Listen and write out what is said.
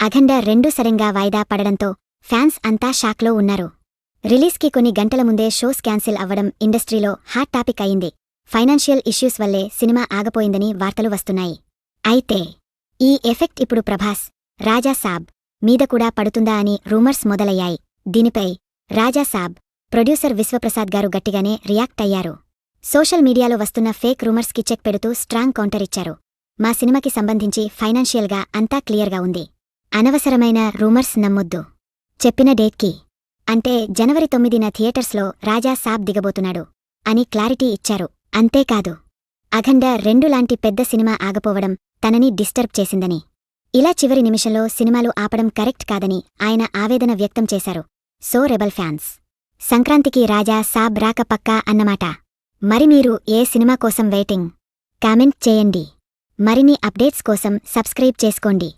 అఖండ 2 సడన్గా వాయిదా పడడంతో ఫ్యాన్స్ అంతా షాక్లో ఉన్నారు. రిలీజ్కి కొన్ని గంటల ముందే షోస్ క్యాన్సిల్ అవ్వడం ఇండస్ట్రీలో హాట్ టాపిక్ అయింది. ఫైనాన్షియల్ ఇష్యూస్ వల్లే సినిమా ఆగపోయిందని వార్తలు వస్తున్నాయి. అయితే ఈ ఎఫెక్ట్ ఇప్పుడు ప్రభాస్, రాజా సాబ్ మీద కూడా పడుతుందా అని రూమర్స్ మొదలయ్యాయి. దీనిపై రాజా సాబ్ ప్రొడ్యూసర్ విశ్వప్రసాద్ గారు గట్టిగానే రియాక్ట్ అయ్యారు. సోషల్ మీడియాలో వస్తున్న ఫేక్ రూమర్స్కి చెక్ పెడుతూ స్ట్రాంగ్ కౌంటర్ ఇచ్చారు. మా సినిమాకి సంబంధించి ఫైనాన్షియల్గా అంతా క్లియర్గా ఉంది. అనవసరమైన రూమర్స్ నమ్మొద్దు. చెప్పిన డేట్కి అంటే జనవరి 9న థియేటర్స్లో రాజా సాబ్ దిగబోతున్నాడు అని క్లారిటీ ఇచ్చారు. అంతేకాదు అఖండ 2 లాంటి పెద్ద సినిమా ఆగపోవడం తనని డిస్టర్బ్ చేసిందని, ఇలా చివరి నిమిషంలో సినిమాలు ఆపడం కరెక్ట్ కాదని ఆయన ఆవేదన వ్యక్తం చేశారు. సో రెబల్ ఫ్యాన్స్, సంక్రాంతికి రాజా సాబ్ రాక పక్కా అన్నమాట. మరి మీరు ఏ సినిమా కోసం వెయిటింగ్? కామెంట్ చేయండి. మరిన్ని అప్డేట్స్ కోసం సబ్స్క్రైబ్ చేసుకోండి.